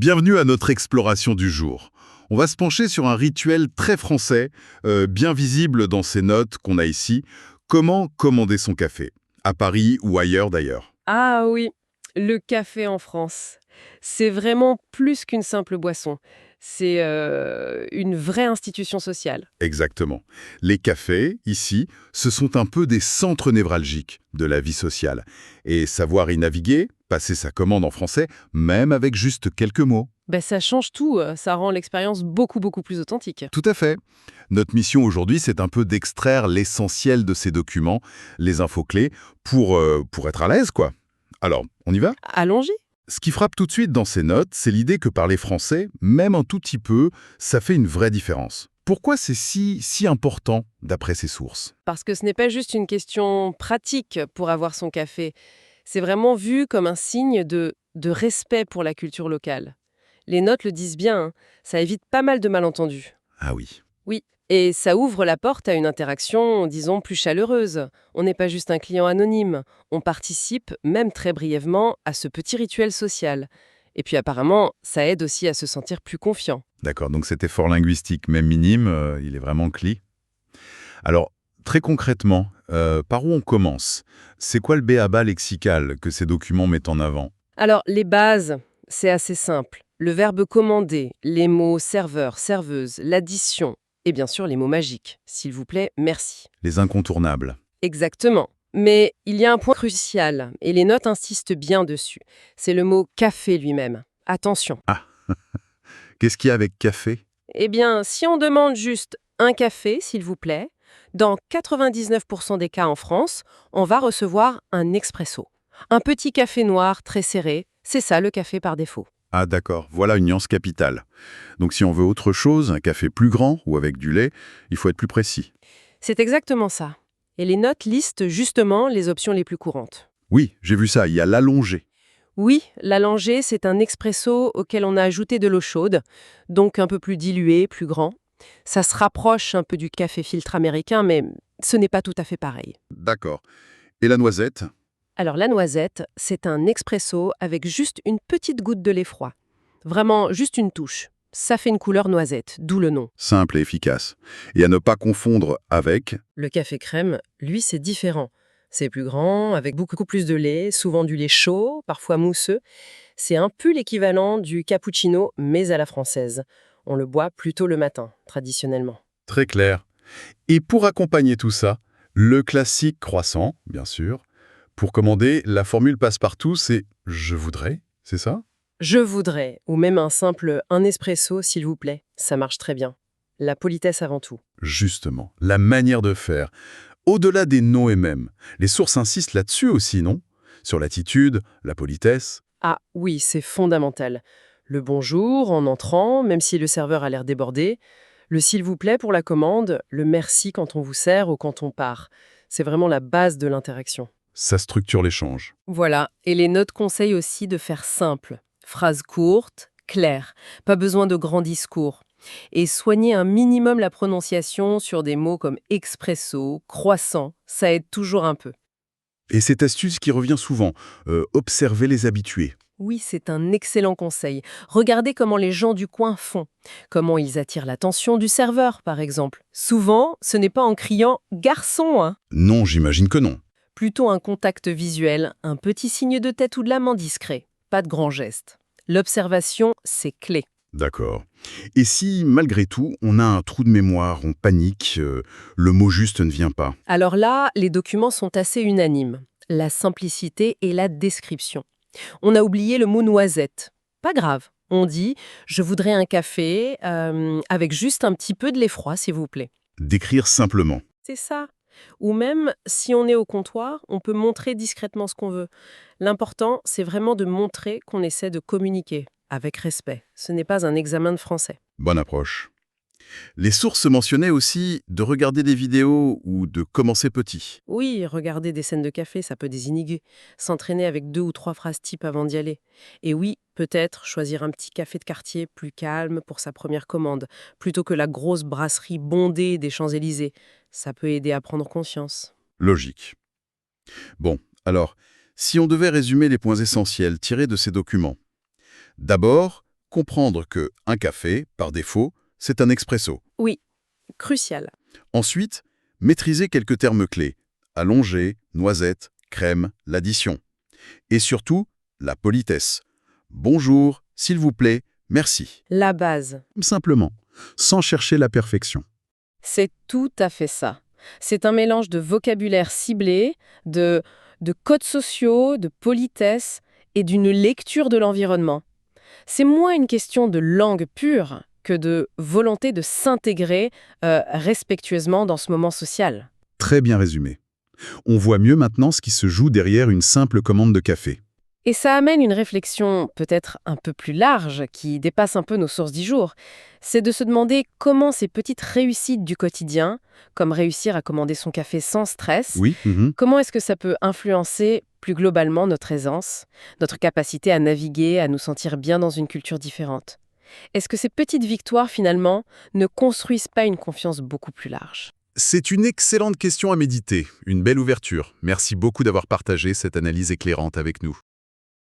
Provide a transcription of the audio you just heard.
Bienvenue à notre exploration du jour. On va se pencher sur un rituel très français, bien visible dans ces notes qu'on a ici. Comment commander son café? À Paris ou ailleurs d'ailleurs. Ah oui, le café en France. C'est vraiment plus qu'une simple boisson. C'est une vraie institution sociale. Exactement. Les cafés, ici, ce sont un peu des centres névralgiques de la vie sociale. Et savoir y naviguer, passer sa commande en français, même avec juste quelques mots. Ben, ça change tout, ça rend l'expérience beaucoup plus authentique. Tout à fait. Notre mission aujourd'hui, c'est un peu d'extraire l'essentiel de ces documents, les infos clés, pour être à l'aise, quoi. Alors, on y va? Allons-y. Ce qui frappe tout de suite dans ces notes, c'est l'idée que parler français, même un tout petit peu, ça fait une vraie différence. Pourquoi c'est si important d'après ces sources? Parce que ce n'est pas juste une question pratique pour avoir son café. C'est vraiment vu comme un signe de respect pour la culture locale. Les notes le disent bien, hein, ça évite pas mal de malentendus. Ah oui. Oui, et ça ouvre la porte à une interaction, disons, plus chaleureuse. On n'est pas juste un client anonyme, on participe, même très brièvement, à ce petit rituel social. Et puis apparemment, ça aide aussi à se sentir plus confiant. D'accord, donc cet effort linguistique, même minime, il est vraiment clé. Alors, très concrètement, par où on commence? C'est quoi le b.a.-ba lexical que ces documents mettent en avant? Alors, les bases, c'est assez simple. Le verbe commander, les mots serveur, serveuse, l'addition, et bien sûr les mots magiques. S'il vous plaît, merci. Les incontournables. Exactement. Mais il y a un point crucial, et les notes insistent bien dessus. C'est le mot café lui-même. Attention. Ah, qu'est-ce qu'il y a avec café? Eh bien, si on demande juste un café, s'il vous plaît, dans 99% des cas en France, on va recevoir un expresso. Un petit café noir très serré, c'est ça le café par défaut. Ah d'accord, voilà une nuance capitale. Donc si on veut autre chose, un café plus grand ou avec du lait, il faut être plus précis. C'est exactement ça. Et les notes listent justement les options les plus courantes. Oui, j'ai vu ça, il y a l'allongé. Oui, l'allongé, c'est un expresso auquel on a ajouté de l'eau chaude, donc un peu plus dilué, plus grand. Ça se rapproche un peu du café filtre américain, mais ce n'est pas tout à fait pareil. D'accord. Et la noisette? Alors la noisette, c'est un expresso avec juste une petite goutte de lait froid. Vraiment juste une touche. Ça fait une couleur noisette, d'où le nom. Simple et efficace. Et à ne pas confondre avec... Le café crème, lui, c'est différent. C'est plus grand, avec beaucoup plus de lait, souvent du lait chaud, parfois mousseux. C'est un peu l'équivalent du cappuccino, mais à la française. On le boit plutôt le matin, traditionnellement. Très clair. Et pour accompagner tout ça, le classique croissant, bien sûr. Pour commander, la formule passe-partout, c'est «je voudrais», c'est ça? Je voudrais, ou même un simple un espresso, s'il vous plaît. Ça marche très bien. La politesse avant tout. Justement, la manière de faire. Au-delà des noms et mêmes, les sources insistent là-dessus aussi, non? Sur l'attitude, la politesse. Ah oui, c'est fondamental. Le bonjour en entrant, même si le serveur a l'air débordé. Le s'il vous plaît pour la commande. Le merci quand on vous sert ou quand on part. C'est vraiment la base de l'interaction. Ça structure l'échange. Voilà, et les notes conseillent aussi de faire simple. Phrases courtes, claires. Pas besoin de grands discours. Et soigner un minimum la prononciation sur des mots comme expresso, croissant, ça aide toujours un peu. Et cette astuce qui revient souvent, observer les habitués. Oui, c'est un excellent conseil. Regardez comment les gens du coin font. Comment ils attirent l'attention du serveur, par exemple. Souvent, ce n'est pas en criant « garçon », hein. Non, j'imagine que non. Plutôt un contact visuel, un petit signe de tête ou de la main discret. Pas de grands gestes. L'observation, c'est clé. D'accord. Et si, malgré tout, on a un trou de mémoire, on panique, le mot juste ne vient pas? Alors là, les documents sont assez unanimes. La simplicité et la description. On a oublié le mot noisette. Pas grave. On dit « je voudrais un café avec juste un petit peu de lait froid, s'il vous plaît ». D'écrire simplement. C'est ça. Ou même, si on est au comptoir, on peut montrer discrètement ce qu'on veut. L'important, c'est vraiment de montrer qu'on essaie de communiquer avec respect. Ce n'est pas un examen de français. Bonne approche. Les sources mentionnaient aussi de regarder des vidéos ou de commencer petit. Oui, regarder des scènes de café, ça peut désinhiber. S'entraîner avec 2 ou 3 phrases types avant d'y aller. Et oui, peut-être choisir un petit café de quartier plus calme pour sa première commande, plutôt que la grosse brasserie bondée des Champs-Élysées. Ça peut aider à prendre conscience. Logique. Bon, alors, si on devait résumer les points essentiels tirés de ces documents. D'abord, comprendre que un café, par défaut, c'est un expresso. Oui, crucial. Ensuite, maîtriser quelques termes clés. Allongé, noisette, crème, l'addition. Et surtout, la politesse. Bonjour, s'il vous plaît, merci. La base. Simplement, sans chercher la perfection. C'est tout à fait ça. C'est un mélange de vocabulaire ciblé, de codes sociaux, de politesse et d'une lecture de l'environnement. C'est moins une question de langue pure que de volonté de s'intégrer respectueusement dans ce moment social. Très bien résumé. On voit mieux maintenant ce qui se joue derrière une simple commande de café. Et ça amène une réflexion peut-être un peu plus large, qui dépasse un peu nos sources du jour. C'est de se demander comment ces petites réussites du quotidien, comme réussir à commander son café sans stress, Oui, comment est-ce que ça peut influencer plus globalement notre aisance, notre capacité à naviguer, à nous sentir bien dans une culture différente? Est-ce que ces petites victoires, finalement, ne construisent pas une confiance beaucoup plus large? C'est une excellente question à méditer, une belle ouverture. Merci beaucoup d'avoir partagé cette analyse éclairante avec nous.